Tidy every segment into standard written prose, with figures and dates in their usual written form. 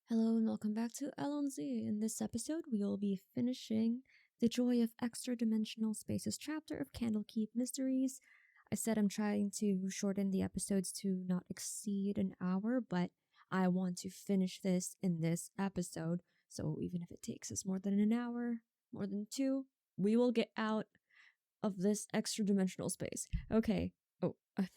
Hello and welcome back to Alonesy. In this episode, we will be finishing the Joy of Extra-Dimensional Spaces chapter of Candlekeep Mysteries. I said I'm trying to shorten the episodes to not exceed an hour, but I want to finish this in this episode. So even if it takes us more than an hour, more than two, we will get out of this extra-dimensional space. Okay. Oh, I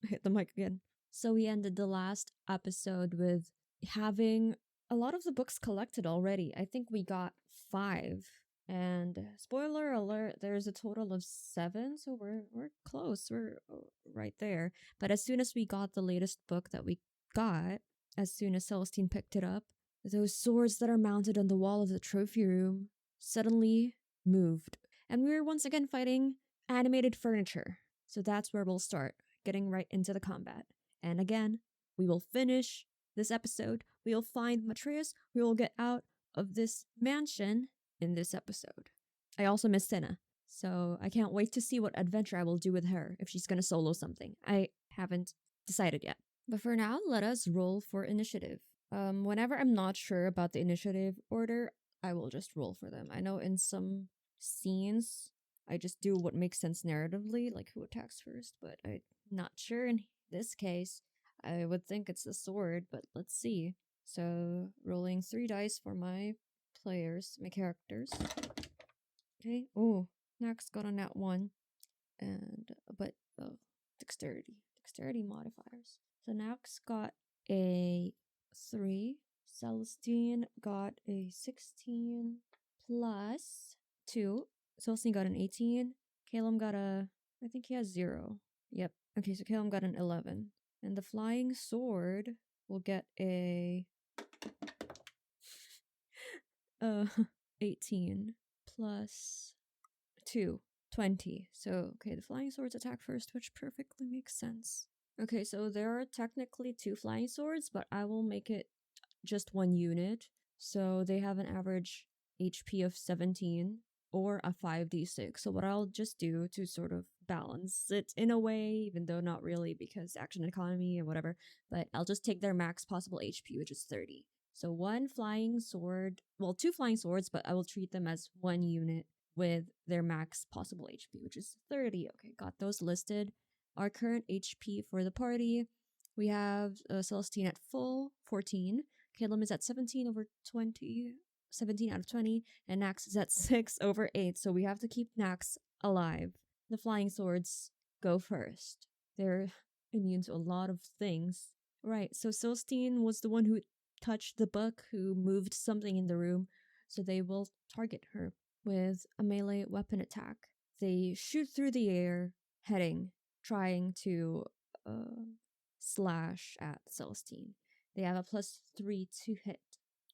hit the mic again. So we ended the last episode with having a lot of the books collected already. I think we got 5. And spoiler alert, there's a total of 7, so we're close. We're right there. But as soon as we got the latest book that we got, as soon as Celestine picked it up, those swords that are mounted on the wall of the trophy room suddenly moved. And we were once again fighting animated furniture. So that's where we'll start, getting right into the combat. And again, we will finish this episode. We will find Matreus. We will get out of this mansion in this episode. I also miss Cinna, so I can't wait to see what adventure I will do with her if she's gonna solo something. I haven't decided yet. But for now, let us roll for initiative. Whenever I'm not sure about the initiative order, I will just roll for them. I know in some scenes, I just do what makes sense narratively, like who attacks first, but I'm not sure in this case. I would think it's the sword, but let's see. So, rolling 3 dice for my players, my characters. Okay. Oh, Nax got a nat 1. But dexterity modifiers. So Nax got a 3. Celestine got a 16 plus 2. Celestine got an 18. Caelum got I think he has 0. Yep. Okay, so Caelum got an 11. And the flying sword will get a 18 plus 2, 20. So, okay, the flying swords attack first, which perfectly makes sense. Okay, so there are technically 2 flying swords, but I will make it just 1 unit. So they have an average HP of 17 or a 5d6. So what I'll just do to sort of balance it in a way, even though not really because action economy and whatever, but I'll just take their max possible HP, which is 30. So 1 flying sword, well, 2 flying swords, but I will treat them as 1 unit with their max possible HP, which is 30. Okay, got those listed. Our current HP for the party, we have Celestine at full, 14. Caelum is at 17 over 20, 17 out of 20, and Nax is at 6 over 8, so we have to keep Nax alive. The flying swords go first. They're immune to a lot of things. Right, so Celestine was the one who touched the book, who moved something in the room, so they will target her with a melee weapon attack. They shoot through the air, trying to slash at Celestine. They have a +3 to hit.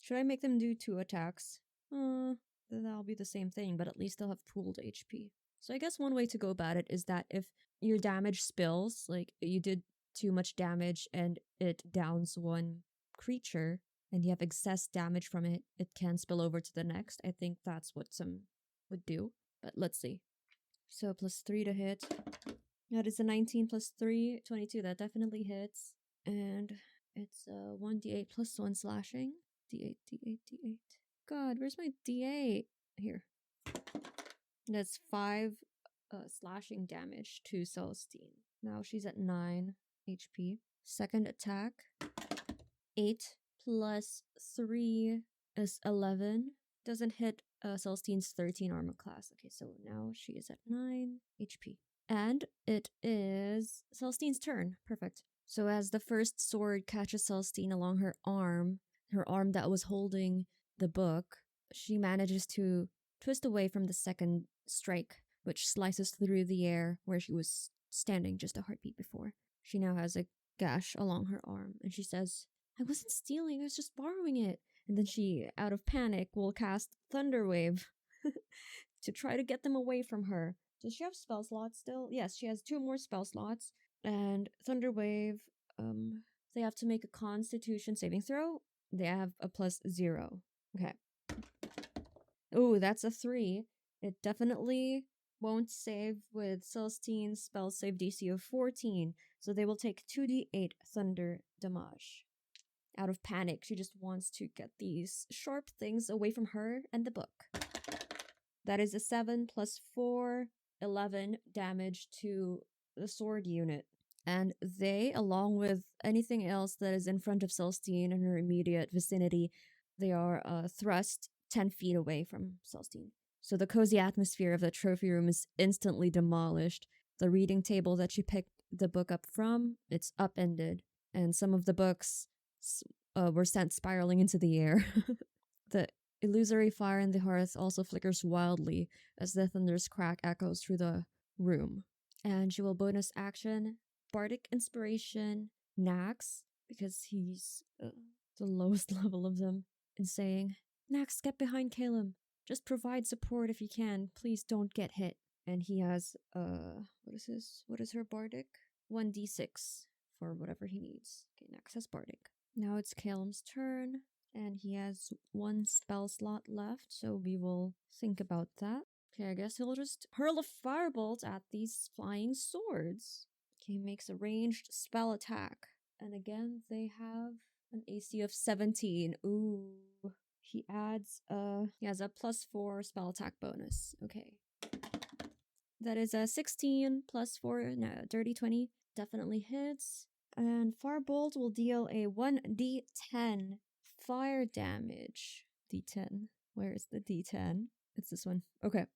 Should I make them do 2 attacks? That'll be the same thing, but at least they'll have pooled HP. So I guess one way to go about it is that if your damage spills, like you did too much damage and it downs one creature, and you have excess damage from it, it can spill over to the next. I think that's what some would do, but let's see. So +3 to hit. That is a 19 plus 3, 22. That definitely hits. And it's 1d8 plus 1 slashing. D8, D8, D8. God, where's my D8? Here. That's 5 slashing damage to Celestine. Now she's at 9 HP. Second attack. 8 plus 3 is 11. Doesn't hit Celestine's 13 armor class. Okay, so now she is at 9 HP. And it is Celestine's turn. Perfect. So as the first sword catches Celestine along her arm that was holding the book, she manages to twist away from the second strike, which slices through the air where she was standing just a heartbeat before. She now has a gash along her arm, and she says, "I wasn't stealing, I was just borrowing it." And then she, out of panic, will cast Thunderwave to try to get them away from her. Does she have spell slots still? Yes, she has 2 more spell slots. And Thunderwave, they have to make a Constitution saving throw. They have a +0. Okay. Oh, that's a 3. It definitely won't save with Celestine's spell save DC of 14. So they will take 2d8 thunder damage. Out of panic, she just wants to get these sharp things away from her and the book. That is a 7 plus 4, 11 damage to the sword unit. And they, along with anything else that is in front of Celestine in her immediate vicinity, they are thrust 10 feet away from Celestine. So the cozy atmosphere of the trophy room is instantly demolished. The reading table that she picked the book up from, it's upended. And some of the books were sent spiraling into the air. The illusory fire in the hearth also flickers wildly as the thunder's crack echoes through the room. And she will bonus action Bardic Inspiration Nax, because he's the lowest level of them, and saying, Nax, get behind Caelum. Just provide support if you can. Please don't get hit. And he has, what is his? What is her Bardic? 1d6 for whatever he needs. Okay, Nax has Bardic. Now it's Caelum's turn, and he has 1 spell slot left, so we will think about that. Okay, I guess he'll just hurl a firebolt at these flying swords. Okay, makes a ranged spell attack. And again, they have an AC of 17. Ooh. He has a +4 spell attack bonus. Okay. That is a 16 plus 4, no, dirty 20. Definitely hits. And Firebolt will deal a 1d10 fire damage. D10. Where is the d10? It's this one. Okay.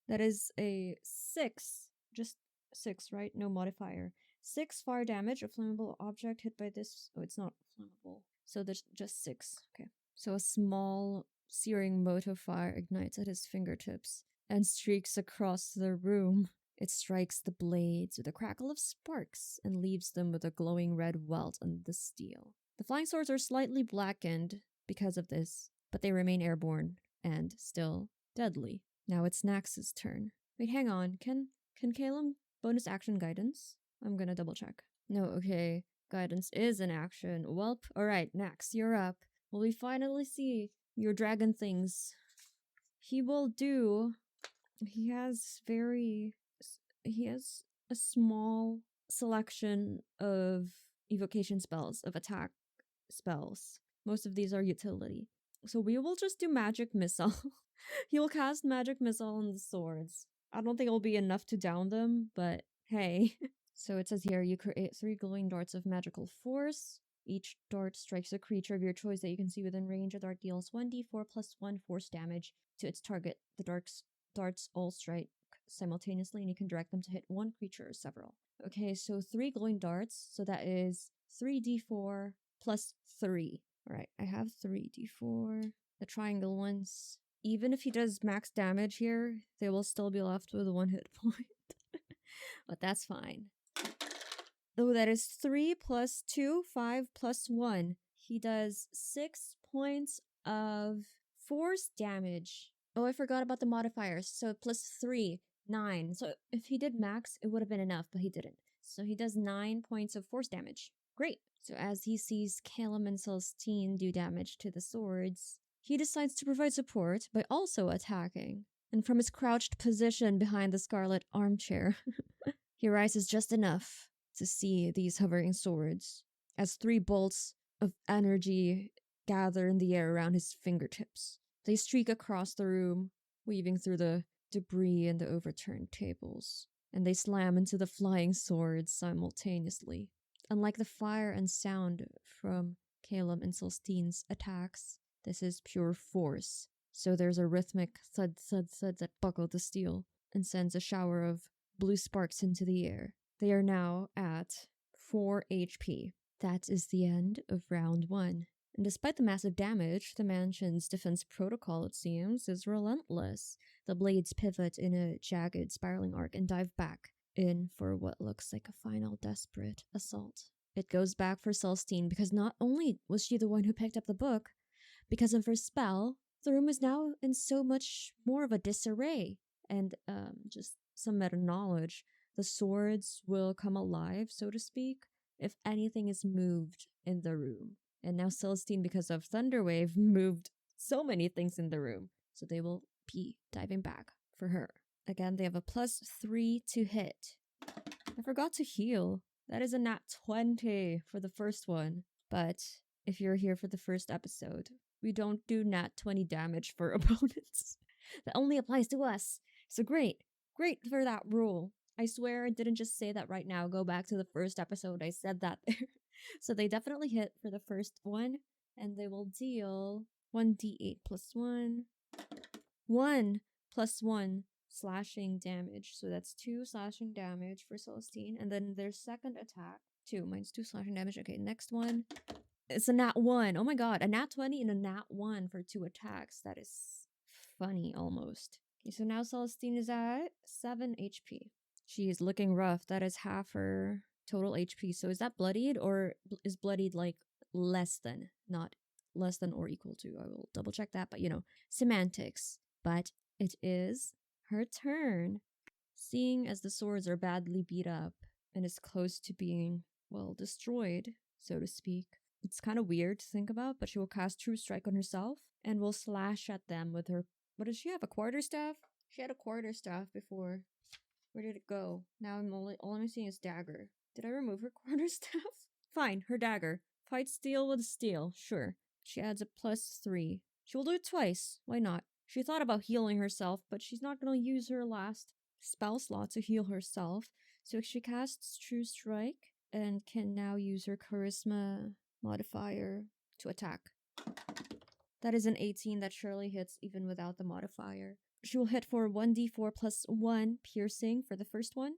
That is a 6. Just 6, right? No modifier. 6 fire damage. A flammable object hit by this. Oh, it's not flammable. So there's just 6. Okay. So a small searing mote of fire ignites at his fingertips and streaks across the room. It strikes the blades with a crackle of sparks and leaves them with a glowing red welt on the steel. The flying swords are slightly blackened because of this, but they remain airborne and still deadly. Now it's Nax's turn. Wait, hang on. Can Caelum bonus action guidance? I'm gonna double check. No, okay. Guidance is an action. Welp. Alright, Nax, you're up. Will we finally see your dragon things? He will do... He has a small selection of evocation spells, of attack spells. Most of these are utility. So we will just do Magic Missile. He will cast Magic Missile on the swords. I don't think it'll be enough to down them, but hey. So it says here, you create 3 glowing darts of magical force. Each dart strikes a creature of your choice that you can see within range. A dart deals 1d4 plus 1 force damage to its target. The darts all strike simultaneously, and you can direct them to hit 1 creature or several. Okay, so 3 glowing darts. So that is 3d4 plus 3. Alright, I have 3d4. The triangle ones. Even if he does max damage here, they will still be left with 1 hit point. But that's fine. Oh, that is 3 plus 2, 5 plus 1. He does 6 points of force damage. Oh, I forgot about the modifiers. So plus 3, 9. So if he did max, it would have been enough, but he didn't. So he does 9 points of force damage. Great. So as he sees Caelum and Celestine do damage to the swords, he decides to provide support by also attacking. And from his crouched position behind the scarlet armchair, he rises just enough to see these hovering swords as 3 bolts of energy gather in the air around his fingertips. They streak across the room, weaving through the debris and the overturned tables, and they slam into the flying swords simultaneously. Unlike the fire and sound from Caelum and Celestine's attacks, this is pure force. So there's a rhythmic thud, thud, thud that buckled the steel and sends a shower of blue sparks into the air. They are now at 4 HP. That is the end of round 1. And despite the massive damage, the mansion's defense protocol, it seems, is relentless. The blades pivot in a jagged, spiraling arc and dive back in for what looks like a final desperate assault. It goes back for Celestine because not only was she the one who picked up the book, because of her spell, the room is now in so much more of a disarray. And just some meta knowledge, the swords will come alive, so to speak, if anything is moved in the room. And now Celestine, because of Thunderwave, moved so many things in the room. So they will be diving back for her. Again, they have a +3 to hit. I forgot to heal. That is a nat 20 for the first one. But if you're here for the first episode, we don't do nat 20 damage for opponents. That only applies to us. So great for that rule. I swear I didn't just say that right now. Go back to the first episode. I said that there. So they definitely hit for the first one, and they will deal 1d8 plus 1. 1 plus 1 slashing damage. So that's 2 slashing damage for Celestine. And then their second attack, 2 minus 2 slashing damage. Okay, next one. It's a nat 1. Oh my god, a nat 20 and a nat 1 for 2 attacks. That is funny almost. Okay, so now Celestine is at 7 HP. She is looking rough. That is half her total HP. So is that bloodied, or is bloodied like less than, not less than or equal to? I will double check that, but semantics. But it is her turn. Seeing as the swords are badly beat up and is close to being, well, destroyed, so to speak, it's kind of weird to think about, but she will cast True Strike on herself and will slash at them with her. What does she have? A quarterstaff? She had a quarterstaff before. Where did it go? Now all I'm seeing is dagger. Did I remove her quarterstaff? Fine, her dagger. Fight steel with steel, sure. She adds a +3. She will do it twice. Why not? She thought about healing herself, but she's not going to use her last spell slot to heal herself. So she casts True Strike and can now use her charisma modifier to attack. That is an 18 that surely hits even without the modifier. She will hit for 1d4 plus 1 piercing for the first one.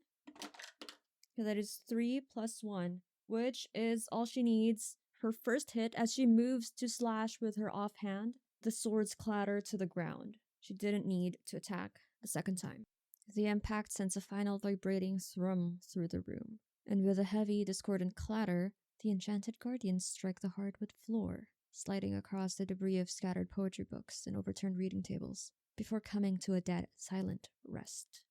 So that is 3 plus 1, which is all she needs. Her first hit, as she moves to slash with her offhand, the swords clatter to the ground. She didn't need to attack the second time. The impact sends a final vibrating thrum through the room, and with a heavy, discordant clatter, the enchanted guardians strike the hardwood floor, sliding across the debris of scattered poetry books and overturned reading tables, before coming to a dead, silent rest.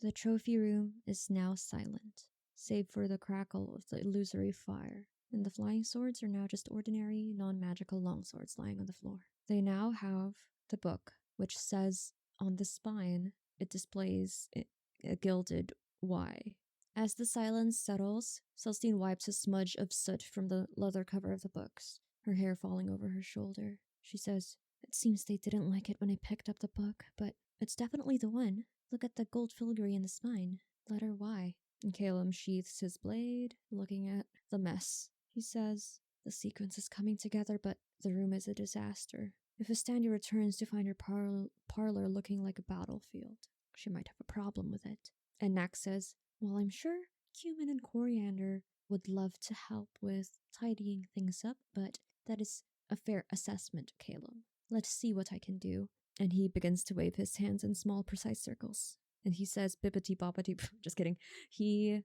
The trophy room is now silent, save for the crackle of the illusory fire, and the flying swords are now just ordinary, non-magical longswords lying on the floor. They now have the book, which says on the spine, it displays a gilded Y. As the silence settles, Celestine wipes a smudge of soot from the leather cover of the books, her hair falling over her shoulder. She says, "It seems they didn't like it when I picked up the book, but it's definitely the one. Look at the gold filigree in the spine. Letter Y." And Caelum sheaths his blade, looking at the mess. He says, "The sequence is coming together, but the room is a disaster. If Fistandia returns to find her parlor looking like a battlefield, she might have a problem with it." And Nax says, "Well, I'm sure Cumin and Coriander would love to help with tidying things up, but that is a fair assessment, Caelum. Let's see what I can do." And he begins to wave his hands in small, precise circles. And he says, "Bippity boppity," just kidding. He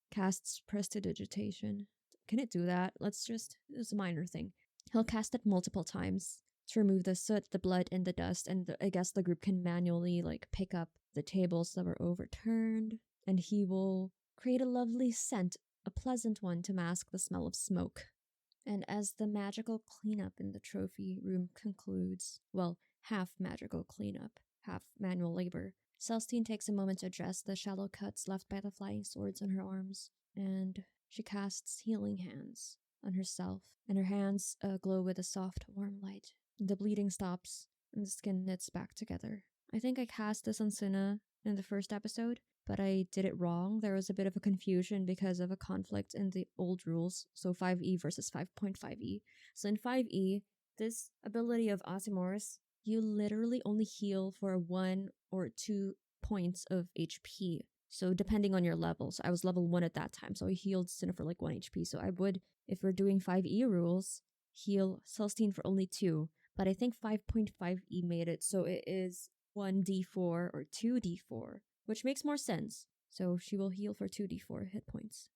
casts Prestidigitation. Can it do that? It's a minor thing. He'll cast it multiple times to remove the soot, the blood, and the dust, and I guess the group can manually pick up the tables that were overturned, and he will create a lovely scent, a pleasant one to mask the smell of smoke. And as the magical cleanup in the trophy room concludes, well, half magical cleanup, half manual labor, Celestine takes a moment to address the shallow cuts left by the flying swords on her arms, and she casts Healing Hands on herself, and her hands glow with a soft, warm light. The bleeding stops, and the skin knits back together. I think I cast this on Cinna in the first episode, but I did it wrong. There was a bit of a confusion because of a conflict in the old rules, so 5e versus 5.5e. So in 5e, this ability of Aasimar's, you literally only heal for 1 or 2 points of HP. So depending on your level. So I was level 1 at that time, so I healed Cinna for 1 HP. So I would, if we're doing 5e rules, heal Celestine for only 2. But I think 5.5e made it so it is 1d4 or 2d4, which makes more sense. So she will heal for 2d4 hit points.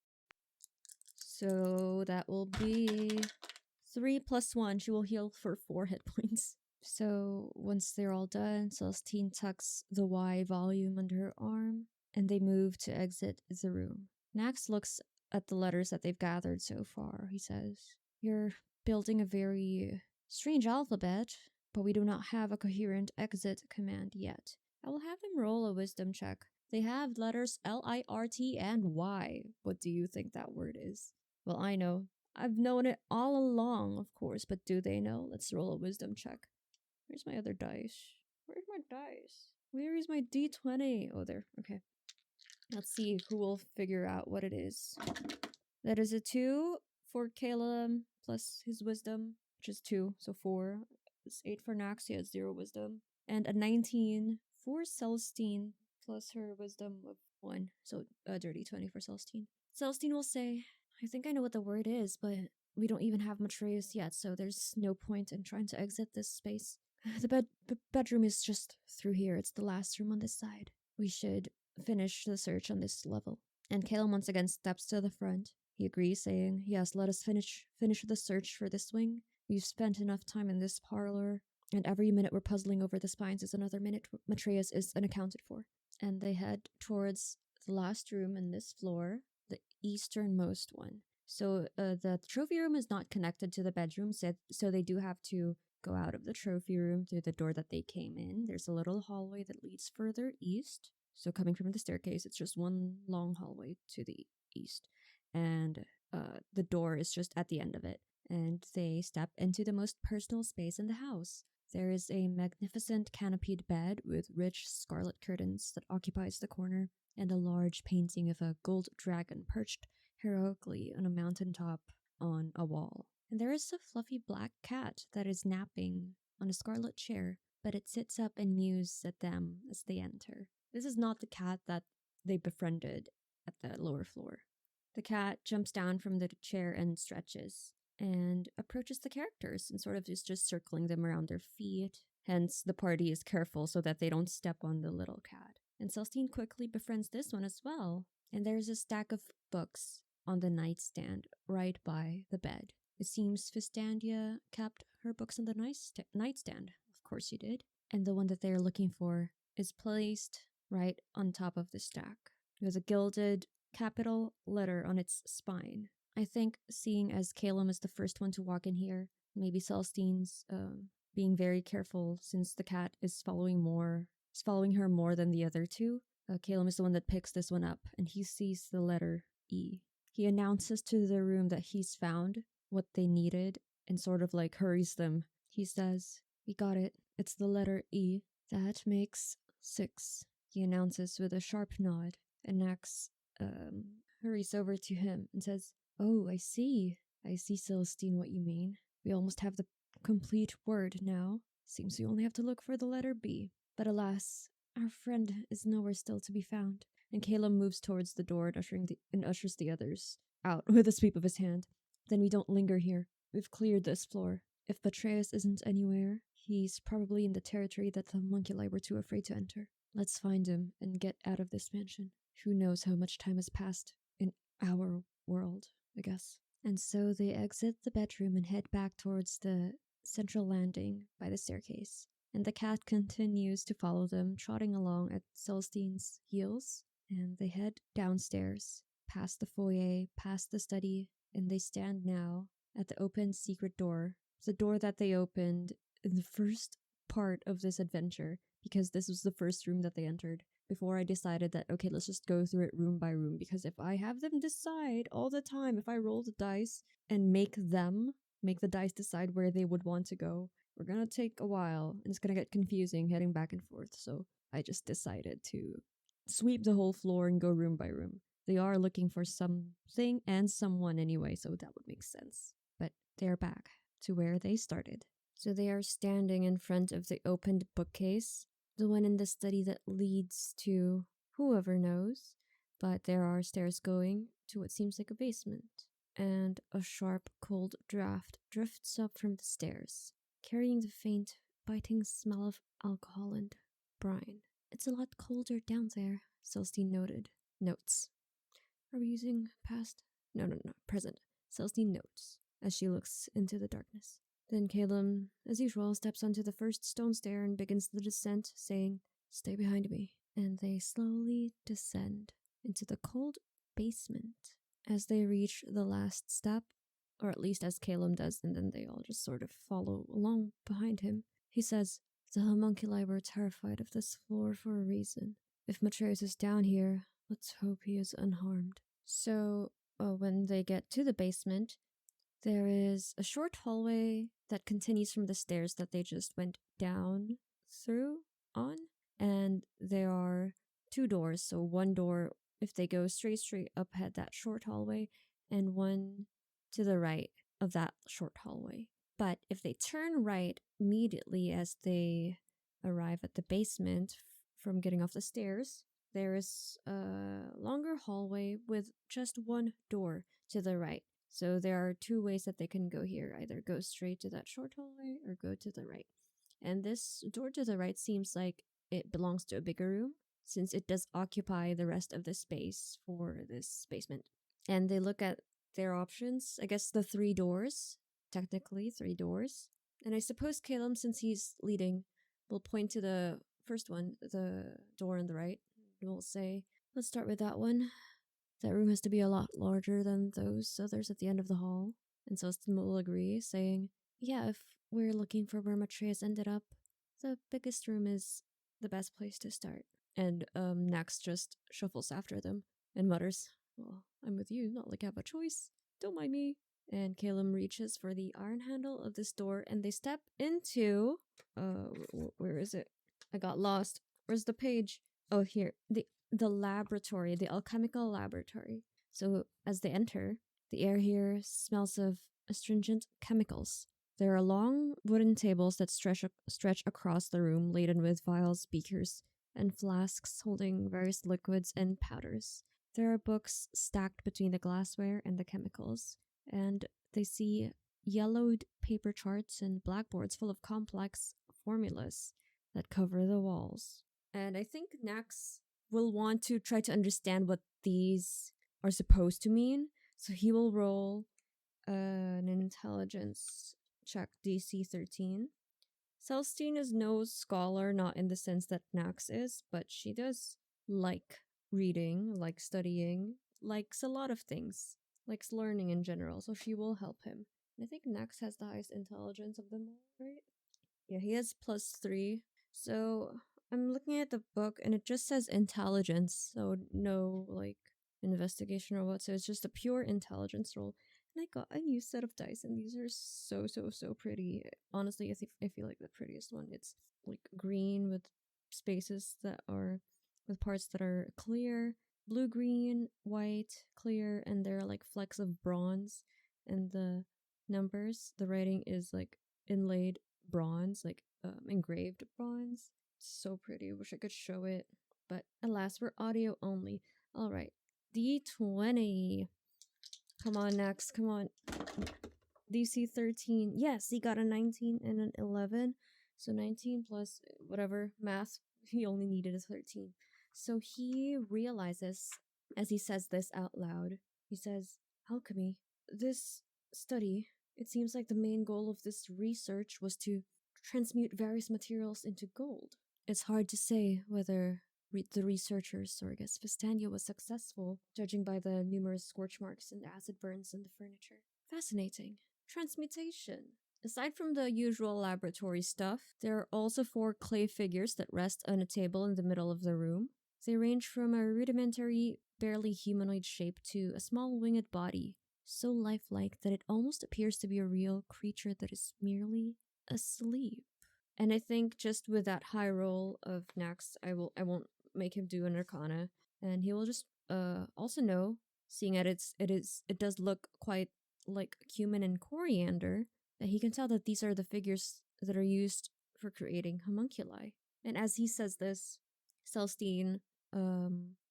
So that will be 3 plus 1. She will heal for 4 hit points. So once they're all done, Celestine tucks the Y volume under her arm, and they move to exit the room. Nax looks at the letters that they've gathered so far. He says, "You're building a very strange alphabet, but we do not have a coherent exit command yet. I will have them roll a wisdom check. They have letters L-I-R-T and Y. What do you think that word is?" Well, I know. I've known it all along, of course, but do they know? Let's roll a wisdom check. Where's my other dice? Where's my dice? Where is my d20? Oh, there. Okay. Let's see who will figure out what it is. That is a 2 for Caelum plus his wisdom, which is 2, so 4. It's 8 for Nax, he has 0 wisdom. And a 19 for Celestine plus her wisdom of 1, so a dirty 20 for Celestine. Celestine will say, I think I know what the word is, but we don't even have Matreus yet, so there's no point in trying to exit this space. The bedroom is just through here. It's the last room on this side. We should finish the search on this level. And Caelum once again steps to the front. He agrees, saying, yes, let us finish the search for this wing. We've spent enough time in this parlor, and every minute we're puzzling over the spines is another minute Matreus is unaccounted for. And they head towards the last room in this floor, the easternmost one. So the trophy room is not connected to the bedroom, so they do have to go out of the trophy room through the door that they came in. There's a little hallway that leads further east. So coming from the staircase, it's just one long hallway to the east. And the door is just at the end of it. And they step into the most personal space in the house. There is a magnificent canopied bed with rich scarlet curtains that occupies the corner, and a large painting of a gold dragon perched heroically on a mountaintop on a wall. And there is a fluffy black cat that is napping on a scarlet chair, but it sits up and mews at them as they enter. This is not the cat that they befriended at the lower floor. The cat jumps down from the chair and stretches and approaches the characters and sort of is just circling them around their feet. Hence, the party is careful so that they don't step on the little cat. And Celestine quickly befriends this one as well. And there's a stack of books on the nightstand right by the bed. It seems Fistandia kept her books on the nightstand. Of course she did. And the one that they're looking for is placed right on top of the stack. There's a gilded capital letter on its spine. I think, seeing as Caelum is the first one to walk in here, maybe Celestine's being very careful since the cat is following her more than the other two. Caelum is the one that picks this one up, and he sees the letter E. He announces to the room that he's found what they needed and sort of like hurries them. He says, we got it. It's the letter E. That makes 6. He announces with a sharp nod, and Nax hurries over to him and says, oh, I see, Celestine, what you mean. We almost have the complete word now. Seems we only have to look for the letter B. But alas, our friend is nowhere still to be found. And Caelum moves towards the door and ushers the others out with a sweep of his hand. Then we don't linger here. We've cleared this floor. If Matreus isn't anywhere, he's probably in the territory that the homunculi were too afraid to enter. Let's find him and get out of this mansion. Who knows how much time has passed in our world, I guess. And so they exit the bedroom and head back towards the central landing by the staircase. And the cat continues to follow them, trotting along at Celestine's heels. And they head downstairs, past the foyer, past the study, and they stand now at the open secret door. The door that they opened in the first part of this adventure, because this was the first room that they entered. Before I decided that, okay, let's just go through it room by room, because if I have them decide all the time, if I roll the dice and make the dice decide where they would want to go, we're gonna take a while, and it's gonna get confusing heading back and forth, so I just decided to sweep the whole floor and go room by room. They are looking for something and someone anyway, so that would make sense. But they're back to where they started. So they are standing in front of the opened bookcase, the one in the study that leads to whoever knows, but there are stairs going to what seems like a basement. And a sharp, cold draft drifts up from the stairs, carrying the faint, biting smell of alcohol and brine. It's a lot colder down there, Celestine notes. Are we using past? No, present. Celestine notes as she looks into the darkness. Then Caelum, as usual, steps onto the first stone stair and begins the descent, saying, stay behind me. And they slowly descend into the cold basement. As they reach the last step, or at least as Caelum does, and then they all just sort of follow along behind him, he says, the homunculi were terrified of this floor for a reason. If Matreus is down here, let's hope he is unharmed. So, when they get to the basement, There is a short hallway that continues from the stairs that they just went down through on. And there are 2 doors. So one door, if they go straight up, head that short hallway, and one to the right of that short hallway. But if they turn right immediately as they arrive at the basement from getting off the stairs, there is a longer hallway with just one door to the right. So there are 2 ways that they can go here, either go straight to that short hallway or go to the right. And this door to the right seems like it belongs to a bigger room, since it does occupy the rest of the space for this basement. And they look at their options. I guess the 3 doors, technically 3 doors. And I suppose Caelum, since he's leading, will point to the first one, the door on the right. And will say, let's start with that one. That room has to be a lot larger than those others at the end of the hall. And Celestine will agree, saying, yeah, if we're looking for where Matreus ended up, the biggest room is the best place to start. And Nax just shuffles after them and mutters, well, I'm with you, not like I have a choice. Don't mind me. And Caelum reaches for the iron handle of this door, and they step into... where is it? I got lost. Where's the page? Oh, here. The laboratory, the alchemical laboratory. So as they enter, the air here smells of astringent chemicals. There are long wooden tables that stretch across the room, laden with vials, beakers, and flasks holding various liquids and powders. There are books stacked between the glassware and the chemicals, and they see yellowed paper charts and blackboards full of complex formulas that cover the walls. And I think Nax will want to try to understand what these are supposed to mean, so he will roll an intelligence check, DC 13. Celestine is no scholar, not in the sense that Nax is, but she does like reading, like studying, likes a lot of things, likes learning in general, so she will help him. And I think Nax has the highest intelligence of them all, right? Yeah, he has +3. So I'm looking at the book and it just says intelligence, so no like investigation or what, so it's just a pure intelligence roll. And I got a new set of dice, and these are so pretty. Honestly, I feel like the prettiest one. It's like green with spaces that are with parts that are clear, blue, green, white, clear, and there are like flecks of bronze, and the numbers, the writing is like inlaid bronze, like engraved bronze. So pretty. Wish I could show it, but alas, we're audio only. All right, D20. Come on, Nax. Come on. DC 13. Yes, he got a 19 and an 11. So 19 plus whatever math he only needed is 13. So he realizes, as he says this out loud, he says, alchemy. This study, it seems like the main goal of this research was to transmute various materials into gold. It's hard to say whether the researchers, or I guess Fistandia, was successful, judging by the numerous scorch marks and acid burns in the furniture. Fascinating. Transmutation. Aside from the usual laboratory stuff, there are also 4 clay figures that rest on a table in the middle of the room. They range from a rudimentary, barely humanoid shape to a small winged body, so lifelike that it almost appears to be a real creature that is merely asleep. And I think just with that high roll of Nax, I won't make him do an Arcana, and he will just also know, seeing that it does look quite like cumin and coriander, that he can tell that these are the figures that are used for creating homunculi. And as he says this, Celestine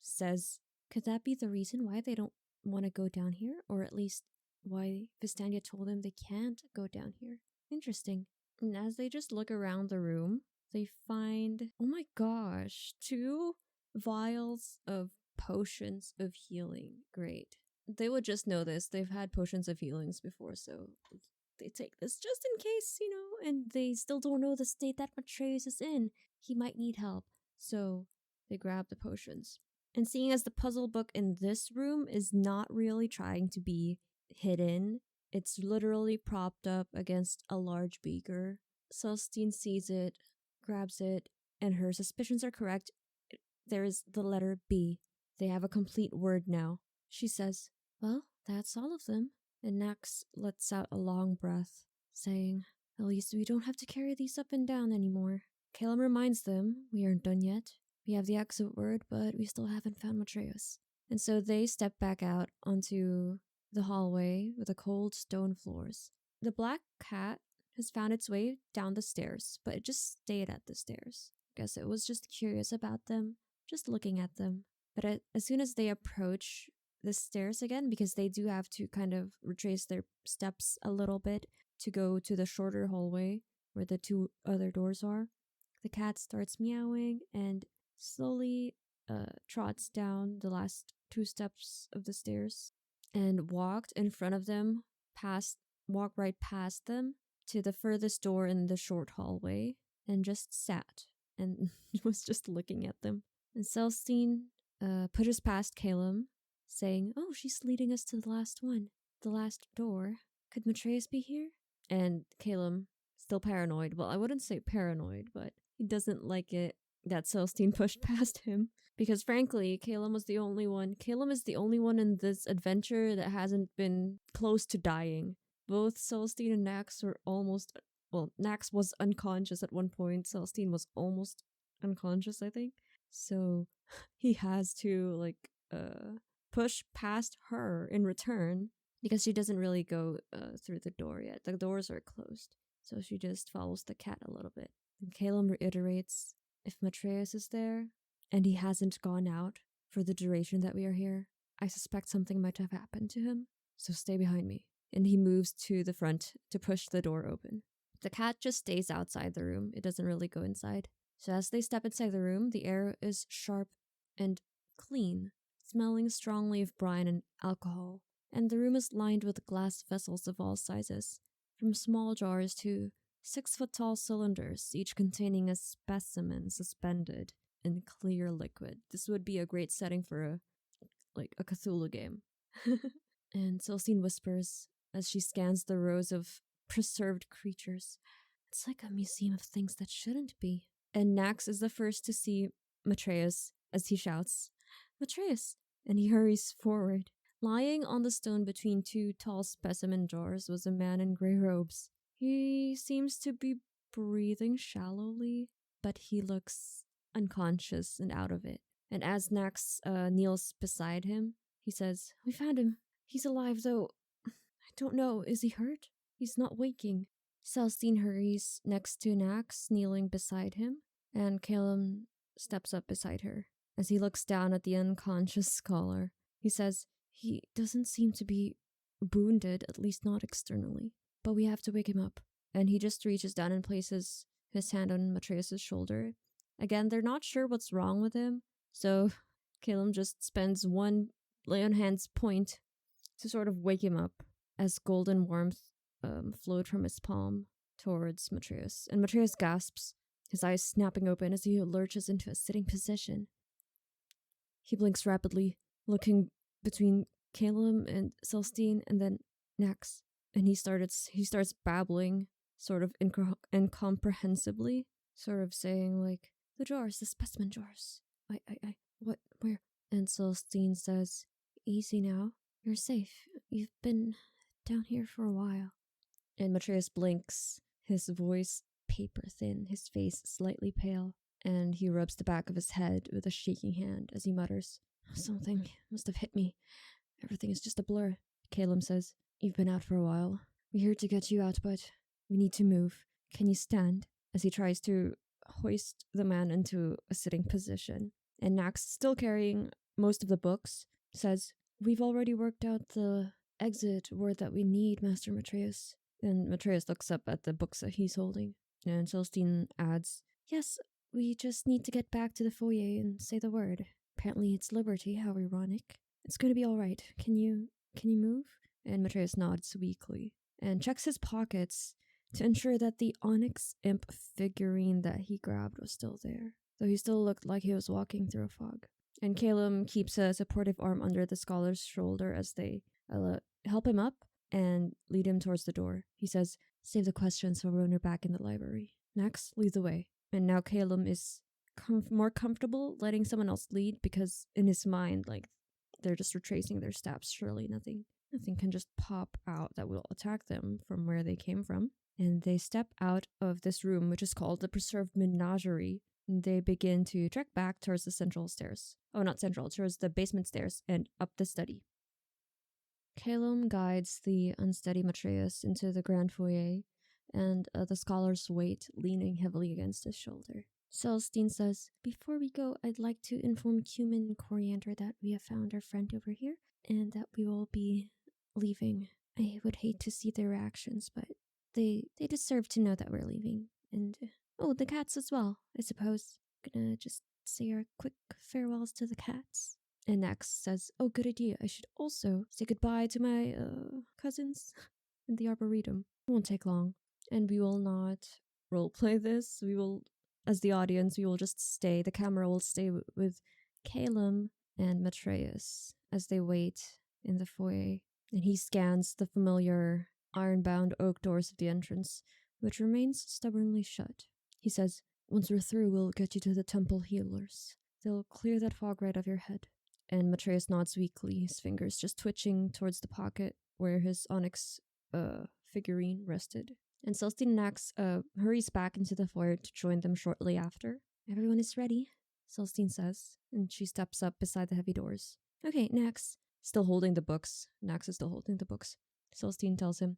says, could that be the reason why they don't want to go down here, or at least why Fistandia told them they can't go down here? Interesting. And as they just look around the room, they find, oh my gosh, 2 vials of potions of healing. Great. They would just know this. They've had potions of healings before, so they take this just in case, and they still don't know the state that Matreus is in. He might need help. So they grab the potions. And seeing as the puzzle book in this room is not really trying to be hidden, it's literally propped up against a large beaker. Celestine sees it, grabs it, and her suspicions are correct. There is the letter B. They have a complete word now. She says, well, that's all of them. And Nax lets out a long breath, saying, "At least we don't have to carry these up and down anymore." Caelum reminds them, "We aren't done yet. We have the exit word, but we still haven't found Matreus." And so they step back out onto the hallway with the cold stone floors. The black cat has found its way down the stairs, but it just stayed at the stairs. Guess it was just curious about them, just looking at them. But as soon as they approach the stairs again, because they do have to kind of retrace their steps a little bit to go to the shorter hallway where the two other doors are, the cat starts meowing and slowly trots down the last two steps of the stairs and walked in front of them, walked right past them to the furthest door in the short hallway and just sat and was just looking at them. And Celestine pushes past Caelum, saying, "Oh, she's leading us to the last one, the last door. Could Matreus be here?" And Caelum, still paranoid. Well, I wouldn't say paranoid, but he doesn't like it that Celestine pushed past him. Because frankly, Caelum is the only one in this adventure that hasn't been close to dying. Both Celestine and Nax were almost... Well, Nax was unconscious at one point. Celestine was almost unconscious, I think. So he has to, push past her in return because she doesn't really go through the door yet. The doors are closed. So she just follows the cat a little bit. And Caelum reiterates, "If Matreus is there, and he hasn't gone out for the duration that we are here, I suspect something might have happened to him. So stay behind me." And he moves to the front to push the door open. The cat just stays outside the room. It doesn't really go inside. So as they step inside the room, the air is sharp and clean, smelling strongly of brine and alcohol. And the room is lined with glass vessels of all sizes, from small jars to 6-foot-tall cylinders, each containing a specimen suspended in clear liquid. This would be a great setting for a Cthulhu game. And Celestine whispers as she scans the rows of preserved creatures, "It's like a museum of things that shouldn't be." And Nax is the first to see Matreus as he shouts, "Matreus!" And he hurries forward. Lying on the stone between two tall specimen jars was a man in grey robes. He seems to be breathing shallowly, but he looks unconscious and out of it. And as Nax kneels beside him, he says, "We found him. He's alive, though I don't know. Is he hurt? He's not waking." Celestine hurries next to Nax, kneeling beside him, and Caelum steps up beside her. As he looks down at the unconscious scholar, he says, "He doesn't seem to be wounded, at least not externally, but we have to wake him up." And he just reaches down and places his hand on Matreus' shoulder. Again, they're not sure what's wrong with him, so Caelum just spends one lay on hand's point to sort of wake him up as golden warmth flowed from his palm towards Matreus. And Matreus gasps, his eyes snapping open as he lurches into a sitting position. He blinks rapidly, looking between Caelum and Celestine and then Nax. And he starts babbling, sort of incomprehensibly, sort of saying like, "The jars, the specimen jars. What, where?" And Celestine says, "Easy now. You're safe. You've been down here for a while." And Matreus blinks, his voice paper thin, his face slightly pale, and he rubs the back of his head with a shaking hand as he mutters, "Something must have hit me. Everything is just a blur." Caelum says, "You've been out for a while. We're here to get you out, but we need to move. Can you stand?" As he tries to hoist the man into a sitting position. And Nax, still carrying most of the books, says, "We've already worked out the exit word that we need, Master Matreus." And Matreus looks up at the books that he's holding. And Celestine adds, "Yes, we just need to get back to the foyer and say the word. Apparently it's liberty, how ironic. It's going to be all right. Can you move?" And Matreus nods weakly and checks his pockets to ensure that the onyx imp figurine that he grabbed was still there, though he still looked like he was walking through a fog. And Caelum keeps a supportive arm under the scholar's shoulder as they help him up and lead him towards the door. He says, "Save the questions for when we're back in the library. Nax, lead the way." And now Caelum is more comfortable letting someone else lead because in his mind, they're just retracing their steps. Surely nothing nothing can just pop out that will attack them from where they came from. And they step out of this room, which is called the Preserved Menagerie. And they begin to trek back towards the central stairs. Oh, not central, towards the basement stairs and up the study. Caelum guides the unsteady Matreus into the grand foyer, and the scholars wait, leaning heavily against his shoulder. Celestine says, "Before we go, I'd like to inform Cumin and Coriander that we have found our friend over here, and that we will be leaving. I would hate to see their reactions, but they deserve to know that we're leaving. And, the cats as well, I suppose. Gonna just say our quick farewells to the cats." And Nex says, "Oh, good idea. I should also say goodbye to my cousins in the Arboretum. It won't take long. And we will not roleplay this. We will, as the audience, we will just stay. The camera will stay with Caelum and Matreus as they wait in the foyer. And he scans the familiar iron-bound oak doors of the entrance, which remains stubbornly shut. He says, "Once we're through, we'll get you to the temple healers. They'll clear that fog right off your head." And Matreus nods weakly, his fingers just twitching towards the pocket where his onyx figurine rested. And Celestine Nax hurries back into the foyer to join them shortly after. "Everyone is ready," Celestine says, and she steps up beside the heavy doors. "Okay, Nax." Still holding the books. Nax is still holding the books. Celestine tells him,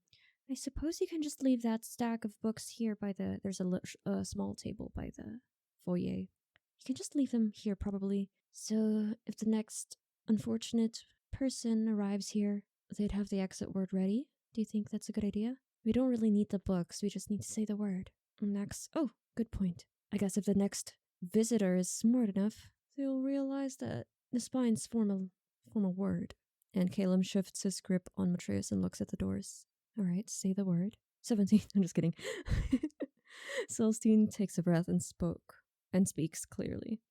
"I suppose you can just leave that stack of books here by there's a small table by the foyer. You can just leave them here, probably. So if the next unfortunate person arrives here, they'd have the exit word ready. Do you think that's a good idea? We don't really need the books, we just need to say the word." Next, "Oh, good point. I guess if the next visitor is smart enough, they'll realize that the spines form a word." And Caelum shifts his grip on Matreus and looks at the doors. "All right, say the word." 17. I'm just kidding. Celestine takes a breath and speaks clearly.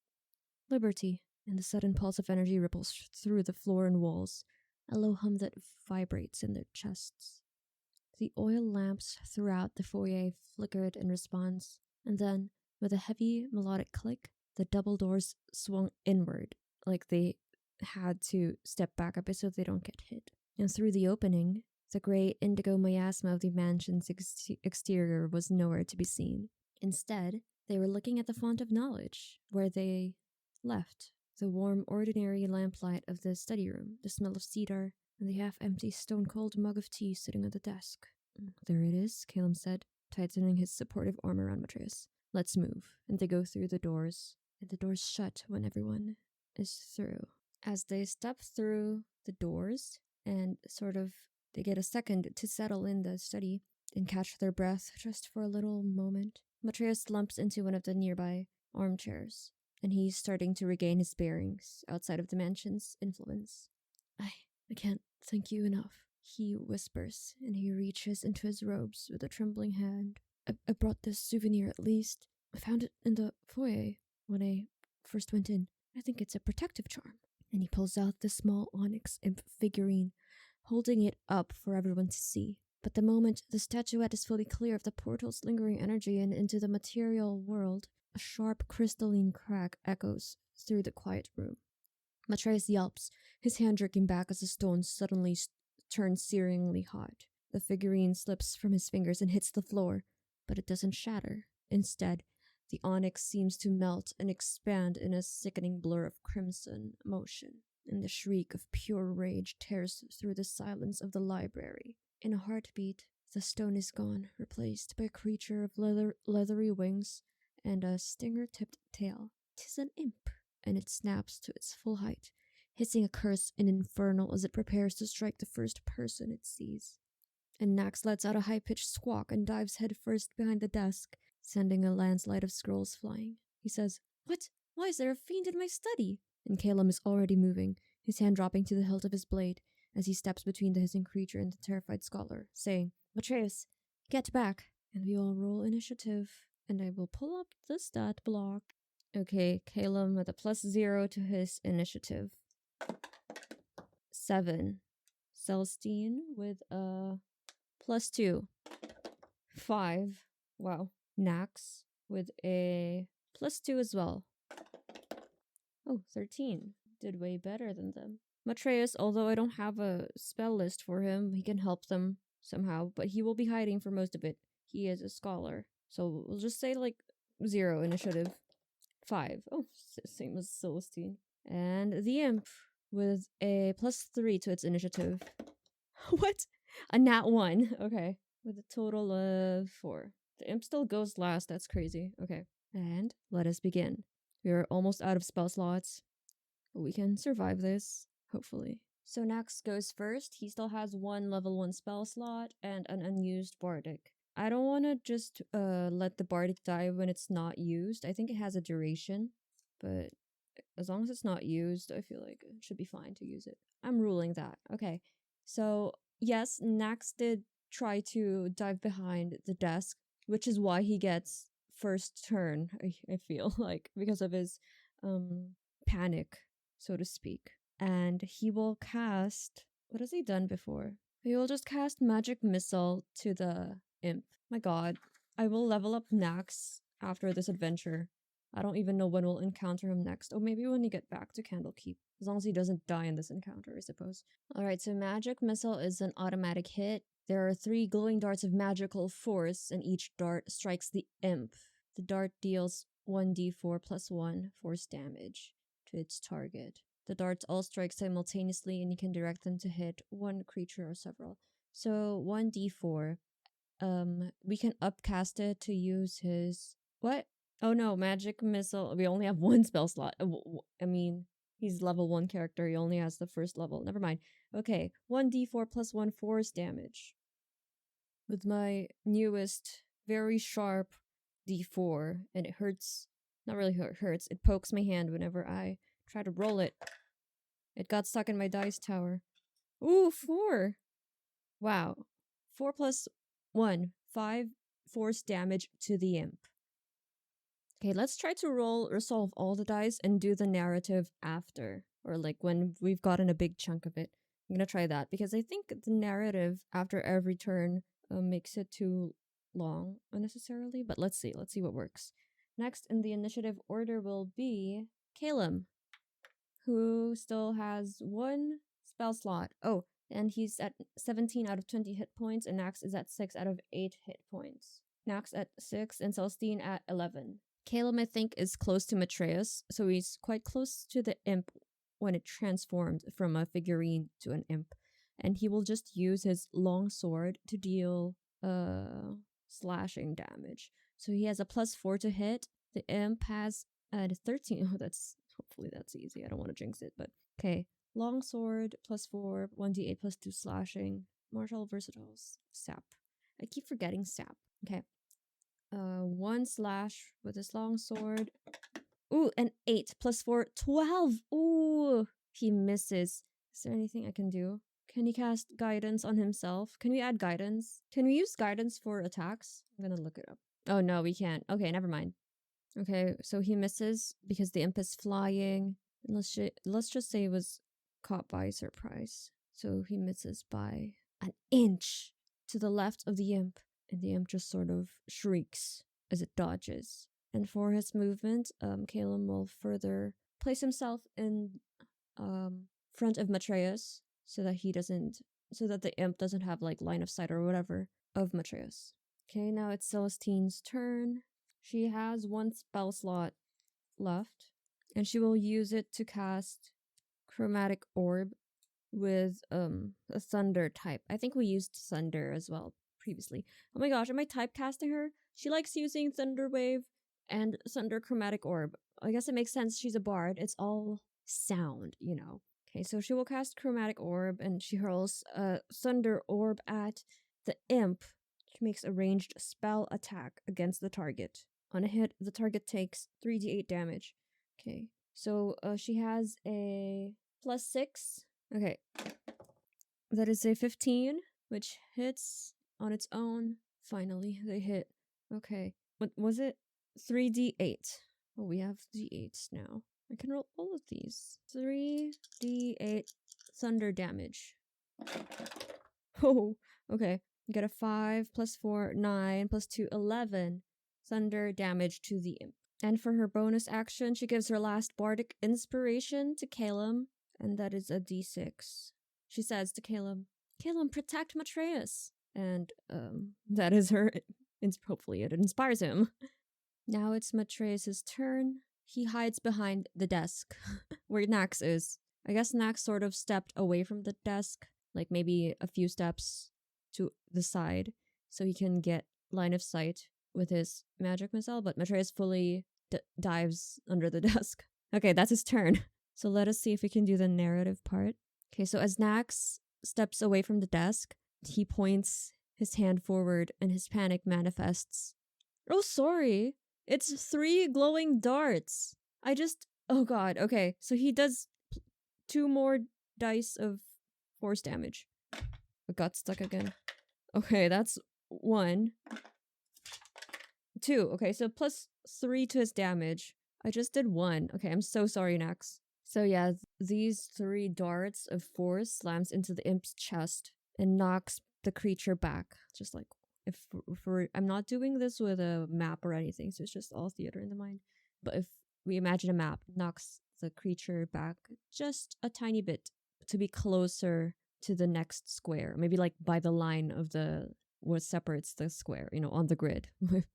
"Liberty." And the sudden pulse of energy ripples through the floor and walls, a low hum that vibrates in their chests. The oil lamps throughout the foyer flickered in response, and then, with a heavy melodic click, the double doors swung inward, like they had to step back a bit so they don't get hit. And through the opening, the grey indigo miasma of the mansion's exterior was nowhere to be seen. Instead, they were looking at the font of knowledge, where they left. The warm, ordinary lamplight of the study room, the smell of cedar, and the half-empty stone-cold mug of tea sitting on the desk. "There it is," Caelum said, tightening his supportive arm around Matreus. "Let's move." And they go through the doors, and the doors shut when everyone is through. As they step through the doors, and they get a second to settle in the study and catch their breath just for a little moment, Matreus slumps into one of the nearby armchairs, and he's starting to regain his bearings outside of the mansion's influence. I can't thank you enough," he whispers, and he reaches into his robes with a trembling hand. I brought this souvenir at least. I found it in the foyer when I first went in. I think it's a protective charm." And he pulls out the small onyx imp figurine, holding it up for everyone to see. But the moment the statuette is fully clear of the portal's lingering energy and into the material world, a sharp crystalline crack echoes through the quiet room. Matreus yelps, his hand jerking back as the stone suddenly turns searingly hot. The figurine slips from his fingers and hits the floor, but it doesn't shatter. Instead, the onyx seems to melt and expand in a sickening blur of crimson motion, and the shriek of pure rage tears through the silence of the library. In a heartbeat, the stone is gone, replaced by a creature of leathery wings and a stinger-tipped tail. 'Tis an imp, and it snaps to its full height, hissing a curse in infernal as it prepares to strike the first person it sees. And Nax lets out a high-pitched squawk and dives headfirst behind the desk, sending a landslide of scrolls flying. He says, "What? Why is there a fiend in my study?" And Caelum is already moving, his hand dropping to the hilt of his blade as he steps between the hissing creature and the terrified scholar, saying, "Matreus, get back." And we all roll initiative, and I will pull up the stat block. Okay, Caelum with a +0 to his initiative. 7. Celestine with a +2. 5. Wow. Nax with a +2 as well. Oh, 13. Did way better than them. Matreus, although I don't have a spell list for him, he can help them somehow, but he will be hiding for most of it. He is a scholar. So we'll just say like 0 initiative. 5. Oh, same as Celestine. And the imp with a +3 to its initiative. What? A nat 1. Okay. With a total of 4. The imp still goes last. That's crazy. Okay. And let us begin. We are almost out of spell slots. But we can survive this, hopefully. So Nax goes first. He still has 1 level 1 spell slot and an unused bardic. I don't want to just let the bardic die when it's not used. I think it has a duration, but as long as it's not used, I feel like it should be fine to use it. I'm ruling that. Okay. So, yes, Nax did try to dive behind the desk, which is why he gets first turn, I feel like, because of his panic, so to speak. And he will cast... What has he done before? He will just cast Magic Missile to the imp. My god. I will level up Nax after this adventure. I don't even know when we'll encounter him next. Oh, maybe when you get back to Candlekeep. As long as he doesn't die in this encounter, I suppose. Alright, so Magic Missile is an automatic hit. There are 3 glowing darts of magical force, and each dart strikes the imp. The dart deals 1d4 plus 1 force damage to its target. The darts all strike simultaneously, and you can direct them to hit one creature or several. So 1d4. We can upcast it to use his... What? Oh no, Magic Missile. We only have 1 spell slot. I mean, he's level 1 character. He only has the first level. Never mind. Okay, 1d4 plus 1 force damage. With my newest, very sharp d4. And it hurts. Not really hurts. It pokes my hand whenever I try to roll it. It got stuck in my dice tower. Ooh, 4! Wow. 4 plus 1. 5 force damage to the imp. Okay, let's try to resolve all the dice and do the narrative after. Or like when we've gotten a big chunk of it. I'm gonna try that because I think the narrative after every turn makes it too long unnecessarily. But let's see what works. Next in the initiative order will be Caelum, who still has 1 spell slot. Oh, and he's at 17 out of 20 hit points, and Nax is at 6 out of 8 hit points. Nax at 6 and Celestine at 11. Caelum, I think, is close to Matreus, so he's quite close to the imp when it transformed from a figurine to an imp. And he will just use his long sword to deal slashing damage. So he has a +4 to hit. The imp has a 13. Oh, hopefully that's easy. I don't want to jinx it, but okay. Long sword +4, 1d8 +2 slashing. Martial versatiles. Sap. I keep forgetting sap. Okay. 1 slash with his long sword. Ooh, an 8 +4, 12. Ooh, he misses. Is there anything I can do? Can he cast guidance on himself? Can we add guidance? Can we use guidance for attacks? I'm gonna look it up. Oh no, we can't. Okay, never mind. Okay, so he misses because the imp is flying. And let's just say he was caught by surprise. So he misses by an inch to the left of the imp. And the imp just sort of shrieks as it dodges. And for his movement, Caelum will further place himself in front of Matreus so that the imp doesn't have like line of sight or whatever of Matreus. Okay, now it's Celestine's turn. She has 1 spell slot left, and she will use it to cast Chromatic Orb with a Thunder type. I think we used Thunder as well previously. Oh my gosh, am I typecasting her? She likes using Thunder Wave and Thunder Chromatic Orb. I guess it makes sense. She's a bard. It's all sound, you know. Okay, so she will cast Chromatic Orb, and she hurls a Thunder Orb at the imp. She makes a ranged spell attack against the target. On a hit, the target takes 3d8 damage. Okay, so she has a +6. Okay, that is a 15, which hits on its own. Finally, they hit. Okay, what was it? 3d8. Oh, we have d8s now. I can roll all of these. 3d8 thunder damage. Oh, okay. You get a 5 +4, 9 +2, 11 thunder damage to the imp. And for her bonus action, she gives her last bardic inspiration to Caelum. and that is a d6. She says to Caelum, Caelum, protect Matreus. And that is her. Hopefully it inspires him. Now it's Matreus' turn. He hides behind the desk where Nax is. I guess Nax sort of stepped away from the desk, like maybe a few steps to the side, so he can get line of sight with his magic missile, but Matreus fully dives under the desk. Okay, that's his turn. So let us see if we can do the narrative part. Okay, so as Nax steps away from the desk, he points his hand forward and his panic manifests. Oh, sorry. It's 3 glowing darts. Oh god, okay. So he does 2 more dice of force damage. I got stuck again. Okay, that's 1. 2. Okay, so plus 3 to his damage. I just did 1. Okay, I'm so sorry, Nax. So yeah, these 3 darts of force slams into the imp's chest and knocks the creature back. Just like, if I'm not doing this with a map or anything, so it's just all theater in the mind. But if we imagine a map, knocks the creature back just a tiny bit to be closer to the next square. Maybe like by the line of what separates the square, on the grid.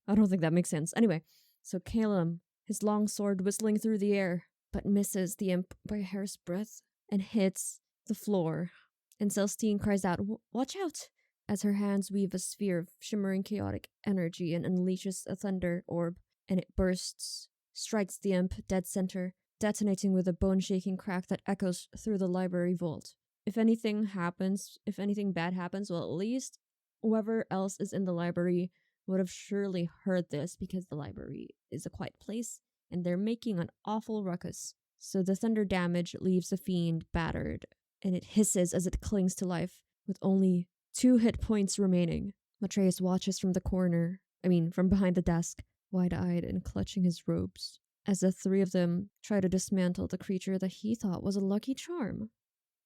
I don't think that makes sense. Anyway, so Caelum, his long sword whistling through the air, but misses the imp by a hair's breadth and hits the floor. And Celestine cries out, "Watch out!" as her hands weave a sphere of shimmering chaotic energy and unleashes a thunder orb, and it bursts, strikes the imp dead center, detonating with a bone-shaking crack that echoes through the library vault. If anything bad happens, well, at least whoever else is in the library would have surely heard this, because the library is a quiet place and they're making an awful ruckus. So the thunder damage leaves the fiend battered, and it hisses as it clings to life, with only 2 hit points remaining. Matreus watches from behind the desk, wide-eyed and clutching his robes, as the 3 of them try to dismantle the creature that he thought was a lucky charm.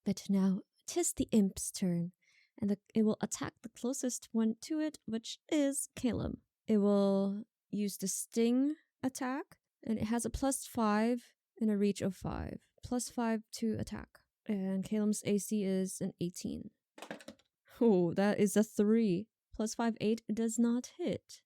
But now 'tis the imp's turn, and it will attack the closest one to it, which is Caelum. It will use the sting attack, and it has a +5 and a reach of 5. +5 to attack. And Caelum's AC is an 18. Oh, that is a 3. +5, 8 does not hit.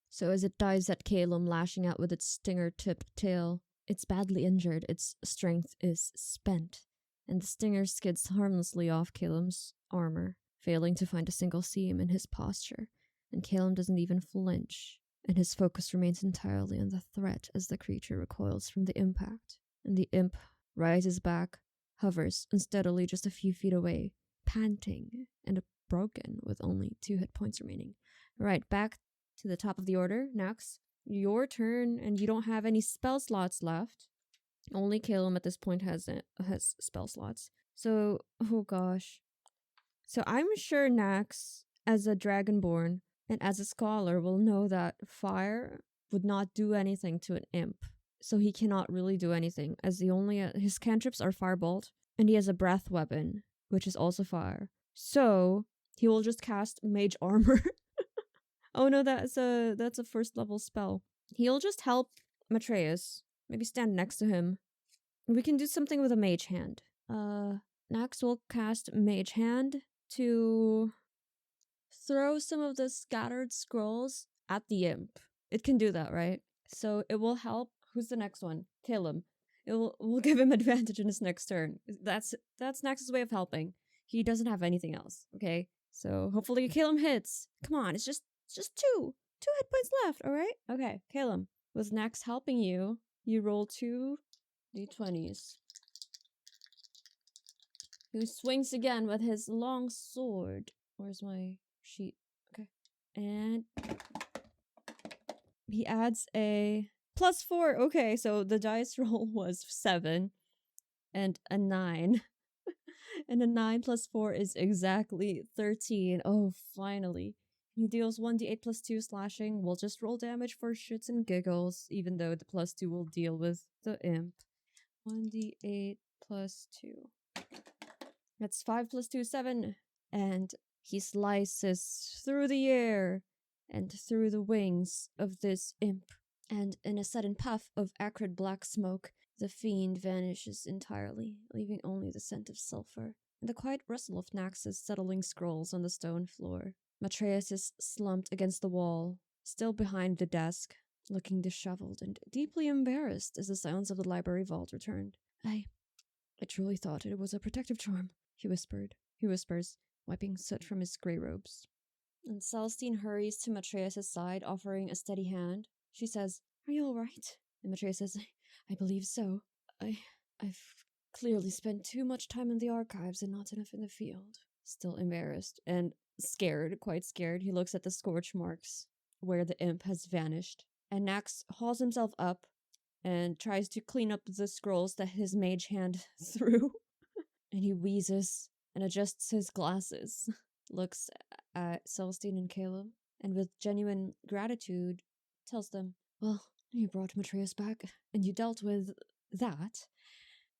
So as it dives at Caelum, lashing out with its stinger-tipped tail, it's badly injured, its strength is spent, and the stinger skids harmlessly off Caelum's armor, failing to find a single seam in his posture, and Caelum doesn't even flinch, and his focus remains entirely on the threat as the creature recoils from the impact, and the imp rises back, hovers unsteadily just a few feet away, panting and broken with only 2 hit points remaining. Right, back to the top of the order. Nax, your turn, and you don't have any spell slots left. Only Caelum at this point has spell slots. So, oh gosh. So I'm sure Nax, as a Dragonborn and as a scholar, will know that fire would not do anything to an imp. So he cannot really do anything, as his cantrips are firebolt, and he has a breath weapon, which is also fire. So he will just cast Mage Armor. Oh no, that's a first level spell. He'll just help Matreus. Maybe stand next to him. We can do something with a Mage Hand. Nax will cast Mage Hand to throw some of the scattered scrolls at the imp. It can do that, right? So it will help. Who's the next one? Caelum. We'll give him advantage in his next turn. That's Nax's way of helping. He doesn't have anything else, okay? So hopefully Caelum hits. Come on, it's just 2 hit points left, alright? Okay, Caelum. With Nax helping you, you roll 2 d20s. He swings again with his long sword. Where's my sheet? Okay. And he adds a +4. Okay, so the dice roll was 7 and a 9. And a 9 + 4 is exactly 13. Oh, finally. He deals 1d8 + 2 slashing. We'll just roll damage for shits and giggles, even though the +2 will deal with the imp. 1d8 + 2. That's 5 + 2, 7. And he slices through the air and through the wings of this imp. And in a sudden puff of acrid black smoke, The fiend vanishes entirely, leaving only the scent of sulfur and the quiet rustle of Nax's settling scrolls on the stone floor. Matreus is slumped against the wall, still behind the desk, looking disheveled and deeply embarrassed as the sounds of the library vault returned. I truly thought it was a protective charm, he whispers, wiping soot from his grey robes. And Celestine hurries to Matreus' side, offering a steady hand. She says, "Are you all right?" And Matreus says, "I believe so. I've clearly spent too much time in the archives and not enough in the field." Still embarrassed and scared, quite scared, he looks at the scorch marks where the imp has vanished. And Nax hauls himself up and tries to clean up the scrolls that his mage hand threw. And he wheezes and adjusts his glasses, looks at Celestine and Caelum, and with genuine gratitude tells them, "Well, you brought Matreus back, and you dealt with that,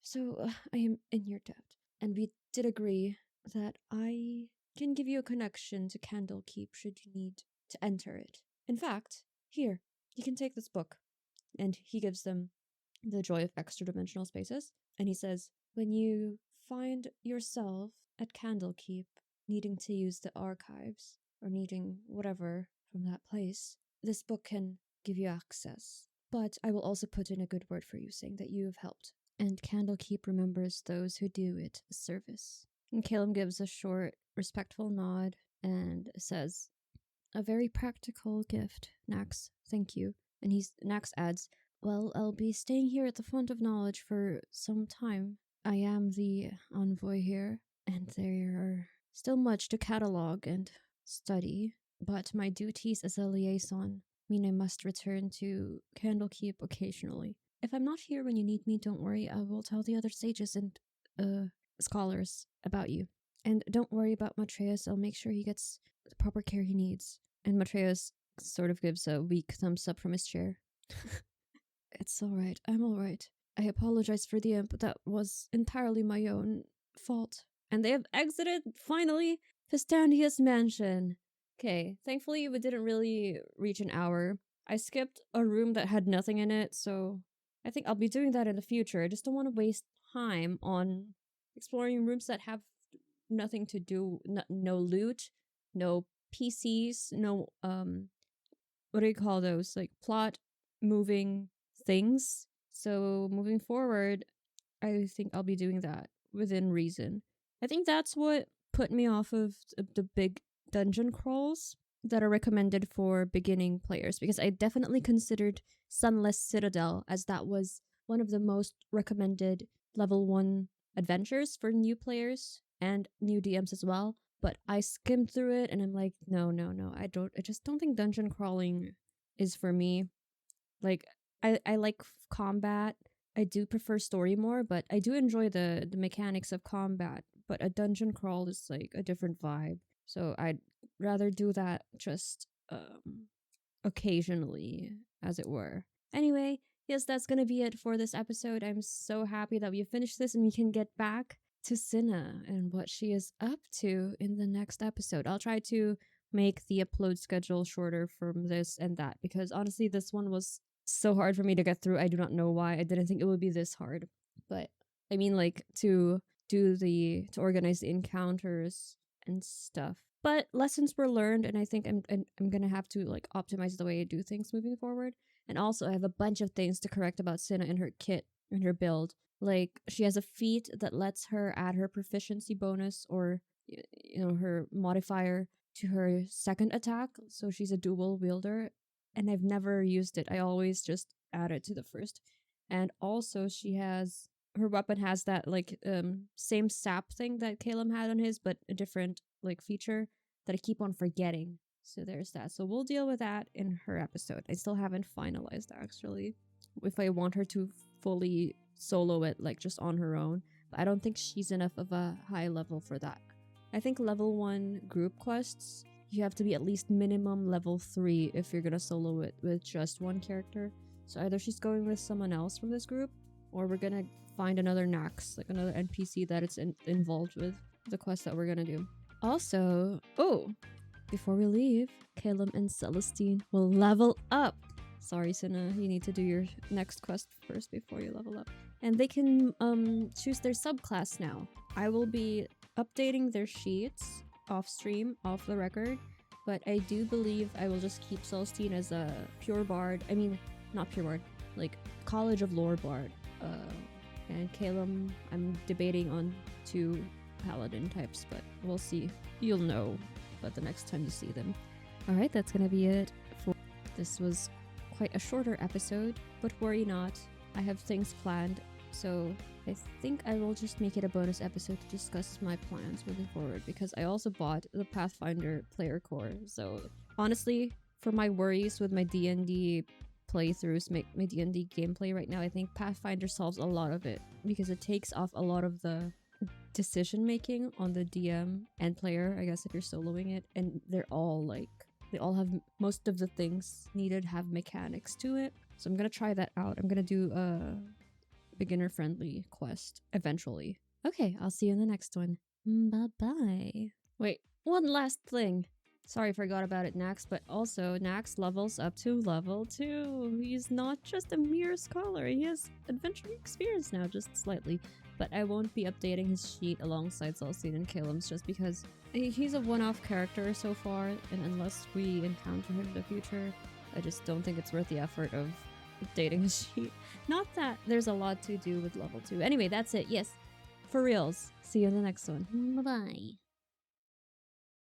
so I am in your debt. And we did agree that I can give you a connection to Candlekeep should you need to enter it. In fact, here, you can take this book." And he gives them The Joy of Extra-Dimensional Spaces, and he says, "When you find yourself at Candlekeep needing to use the archives, or needing whatever from that place, this book can give you access. But I will also put in a good word for you, saying that you have helped. And Candlekeep remembers those who do it a service." And Caelum gives a short, respectful nod and says, "A very practical gift, Nax. Thank you." And Nax adds, "Well, I'll be staying here at the Font of Knowledge for some time. I am the envoy here, and there are still much to catalog and study, but my duties as a liaison mean I must return to Candlekeep occasionally. If I'm not here when you need me, don't worry, I will tell the other sages and scholars about you. And don't worry about Matreus, I'll make sure he gets the proper care he needs." And Matreus sort of gives a weak thumbs up from his chair. "It's alright, I'm alright. I apologize for the imp, that was entirely my own fault." And they have exited, finally, Fistandia's mansion. Okay, thankfully we didn't really reach an hour. I skipped a room that had nothing in it, so I think I'll be doing that in the future. I just don't want to waste time on exploring rooms that have nothing to do, no loot, no PCs, no, what do you call those? Like plot moving things. So moving forward, I think I'll be doing that within reason. I think that's what put me off of the big dungeon crawls that are recommended for beginning players, because I definitely considered Sunless Citadel as that was one of the most recommended level 1 adventures for new players and new DMs as well. But I skimmed through it and I'm like, no, I just don't think dungeon crawling is for me. Like, I like combat. I do prefer story more, but I do enjoy the mechanics of combat. But a dungeon crawl is like a different vibe. So I'd rather do that just occasionally, as it were. Anyway, yes, that's gonna be it for this episode. I'm so happy that we finished this and we can get back to Cinna and what she is up to in the next episode. I'll try to make the upload schedule shorter from this and that, because honestly, this one was so hard for me to get through. I do not know why. I didn't think it would be this hard. But I mean, like, to organize the encounters and stuff. But lessons were learned, and I think I'm gonna have to like optimize the way I do things moving forward. And also, I have a bunch of things to correct about Cinna in her kit and her build. Like, she has a feat that lets her add her proficiency bonus or her modifier to her second attack, so she's a dual wielder, and I've never used it. I always just add it to the first. And also, her weapon has that like same sap thing that Caelum had on his, but a different like feature that I keep on forgetting. So there's that. So we'll deal with that in her episode. I still haven't finalized actually if I want her to fully solo it like just on her own, but I don't think she's enough of a high level for that. I think level 1 group quests, you have to be at least minimum level 3 if you're gonna solo it with just one character. So either she's going with someone else from this group, or we're gonna find another Nax, like another NPC that it's involved with the quest that we're gonna do. Also, before we leave, Caelum and Celestine will level up. Sorry, Cinna, you need to do your next quest first before you level up. And they can choose their subclass now. I will be updating their sheets off stream, off the record, but I do believe I will just keep Celestine as a pure bard. I mean, not pure bard, like College of Lore bard. And Caelum, I'm debating on 2 Paladin types, but we'll see. You'll know about the next time you see them. Alright, that's gonna be it for this. Was quite a shorter episode, but worry not, I have things planned, so I think I will just make it a bonus episode to discuss my plans moving forward, because I also bought the Pathfinder player core. So honestly, for my worries with my D&D playthroughs, my D&D gameplay right now, I think Pathfinder solves a lot of it, because it takes off a lot of the decision making on the DM and player, I guess, if you're soloing it, and they all have most of the things needed have mechanics to it. So I'm gonna try that out. I'm gonna do a beginner friendly quest eventually. Okay, I'll see you in the next one. Bye bye. Wait, one last thing. Sorry, I forgot about it, Nax, but also Nax levels up to level 2. He's not just a mere scholar, he has adventuring experience now, just slightly. But I won't be updating his sheet alongside Celestine and Caelum's, just because he's a one-off character so far, and unless we encounter him in the future, I just don't think it's worth the effort of updating his sheet. Not that there's a lot to do with level 2. Anyway, that's it. Yes, for reals. See you in the next one. Bye-bye.